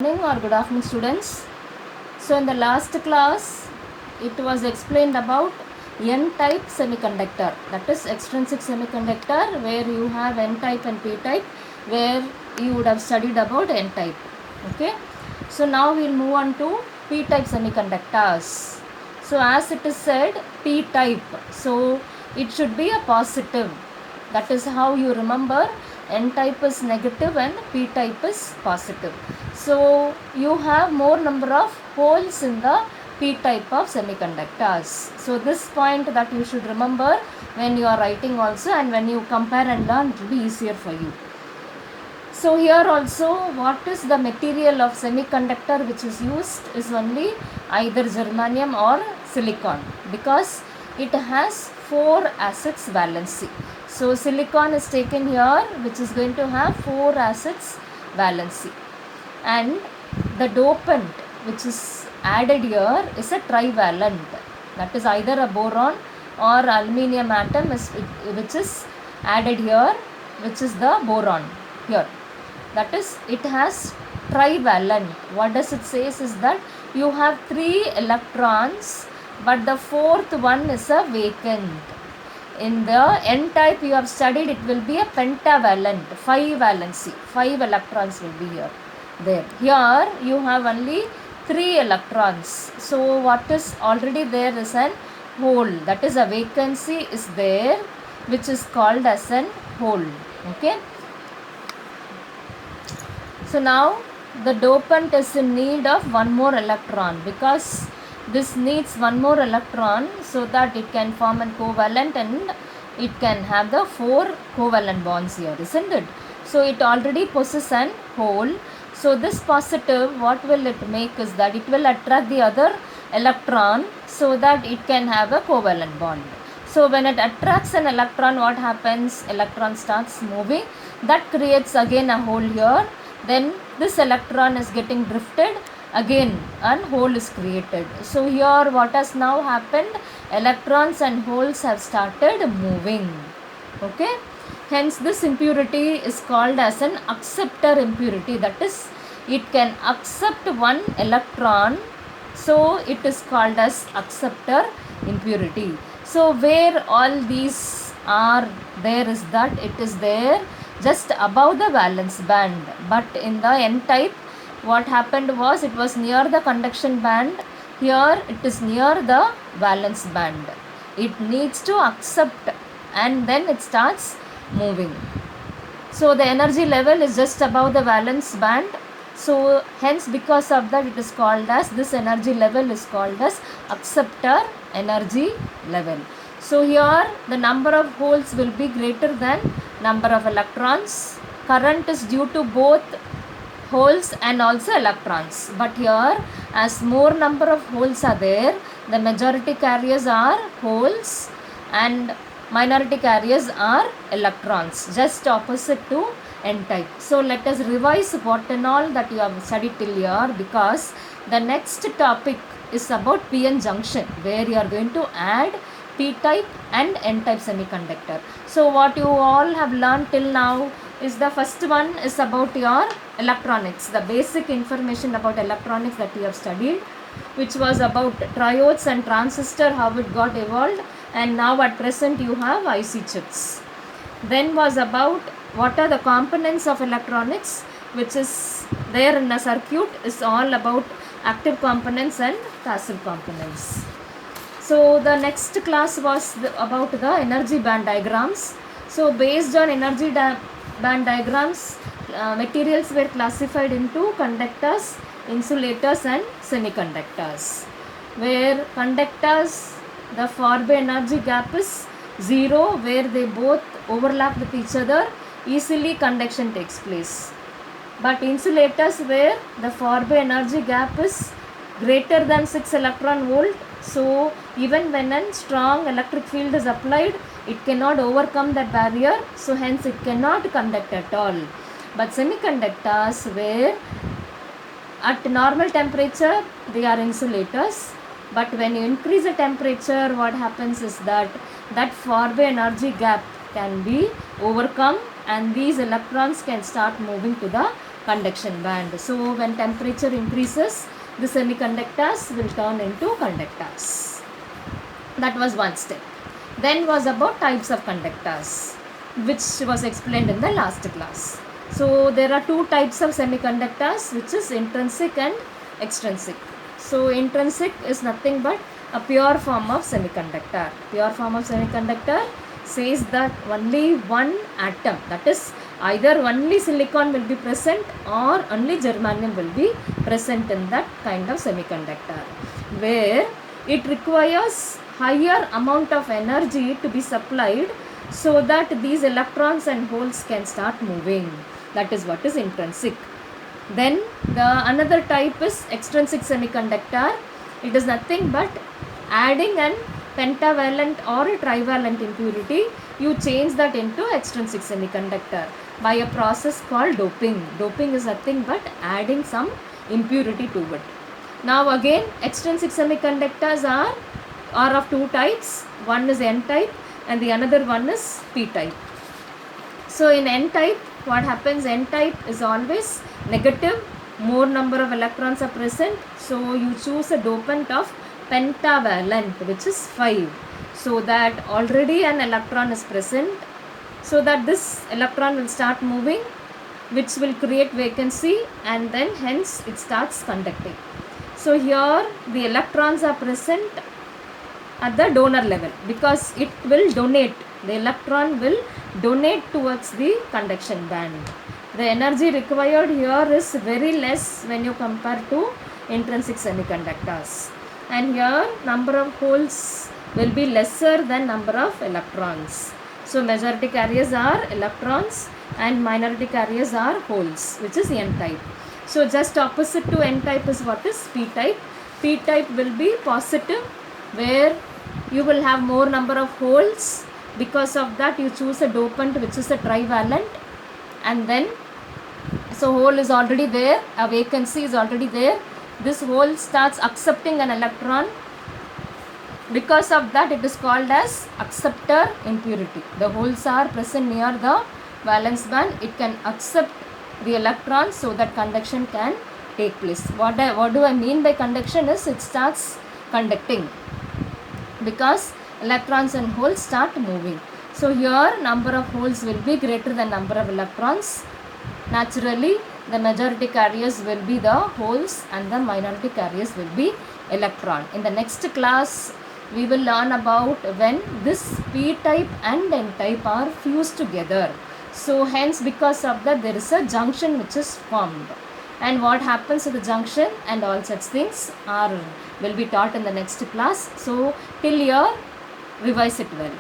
Morning or good afternoon, students. So in the last class it was explained about n-type semiconductor, that is extrinsic semiconductor, where you have n-type and p-type, where you would have studied about n-type. Okay, so now we will move on to p-type semiconductors. So as it is said, p-type, so it should be a positive. That is how you remember n-type is negative and p-type is positive. So you have more number of holes in the p-type of semiconductors. So this point that you should remember when you are writing also, and when you compare and learn, it will be easier for you. So here also, what is the material of semiconductor which is used is only either germanium or silicon, because it has 4 acids valency. So silicon is taken here, which is going to have 4 acids valency, and the dopant which is added here is a trivalent, that is either a boron or aluminium atom which is added here, which is the boron here. That is, it has trivalent. What does it say is that you have 3 electrons, but the 4th one is a vacant. In the n-type you have studied, it will be a pentavalent, 5 valency, 5 electrons will be here. There. Here you have only 3 electrons. So what is already there is an hole, that is a vacancy is there, which is called as an hole. Okay. So now the dopant is in need of one more electron, because this needs one more electron so that it can form a covalent and it can have the 4 covalent bonds here, isn't it? So it already possesses an hole. So this positive, what will it make is that it will attract the other electron so that it can have a covalent bond. So when it attracts an electron, what happens? Electron starts moving. That creates again a hole here. Then this electron is getting drifted, again and hole is created. So here what has now happened? Electrons and holes have started moving. Okay. Hence this impurity is called as an acceptor impurity. That is, it can accept one electron. So it is called as acceptor impurity. So where all these are there is that it is there just above the valence band. But in the n-type, what happened was it was near the conduction band. Here it is near the valence band. It needs to accept and then it starts moving. So the energy level is just above the valence band. So hence because of that it is called as, this energy level is called as acceptor energy level. So here the number of holes will be greater than number of electrons. Current is due to both holes and also electrons. But here, as more number of holes are there, the majority carriers are holes and minority carriers are electrons, just opposite to n-type. So let us revise what and all that you have studied till here, because the next topic is about p-n junction, where you are going to add p-type and n-type semiconductor. So what you all have learned till now is, the first one is about your electronics, the basic information about electronics that you have studied, which was about triodes and transistor, how it got evolved, and now at present you have IC chips. Then was about what are the components of electronics, which is there in a circuit, is all about active components and passive components. So the next class was about the energy band diagrams. So based on energy band diagrams, materials were classified into conductors, insulators and semiconductors. Where conductors, the Faraday energy gap is 0, where they both overlap with each other, easily conduction takes place. But insulators, where the Faraday energy gap is greater than 6 electron volt, so even when a strong electric field is applied, it cannot overcome that barrier, so hence it cannot conduct at all. But semiconductors, where at normal temperature they are insulators, but when you increase the temperature, what happens is that Faraday energy gap can be overcome and these electrons can start moving to the conduction band. So when temperature increases, the semiconductors will turn into conductors. That was one step. Then was about types of conductors, which was explained in the last class. So there are two types of semiconductors, which is intrinsic and extrinsic. So intrinsic is nothing but a pure form of semiconductor. Pure form of semiconductor says that only one atom, that is either only silicon will be present or only germanium will be present in that kind of semiconductor, where it requires higher amount of energy to be supplied so that these electrons and holes can start moving. That is what is intrinsic. Then the another type is extrinsic semiconductor. It is nothing but adding an pentavalent or a trivalent impurity, you change that into extrinsic semiconductor by a process called doping. Doping is nothing but adding some impurity to it. Now again, extrinsic semiconductors are of two types. One is N type and the another one is P type. So in N type, what happens? N type is always negative, more number of electrons are present, so you choose a dopant of pentavalent, which is 5, so that already an electron is present, so that this electron will start moving, which will create vacancy, and then hence it starts conducting. So here the electrons are present at the donor level because it will donate, the electron will donate towards the conduction band. The energy required here is very less when you compare to intrinsic semiconductors, and here number of holes will be lesser than number of electrons. So majority carriers are electrons and minority carriers are holes, which is N type. So just opposite to N type is what is P type. P type will be positive, where you will have more number of holes. Because of that you choose a dopant which is a trivalent, and then so hole is already there, a vacancy is already there, this hole starts accepting an electron. Because of that it is called as acceptor impurity. The holes are present near the valence band, it can accept the electrons so that conduction can take place. What do I mean by conduction is it starts conducting because electrons and holes start moving. So here number of holes will be greater than number of electrons. Naturally the majority carriers will be the holes and the minority carriers will be electron. In the next class we will learn about when this P type and N type are fused together. So hence because of that there is a junction which is formed, and what happens to the junction and all such things will be taught in the next class. So till here revise it well.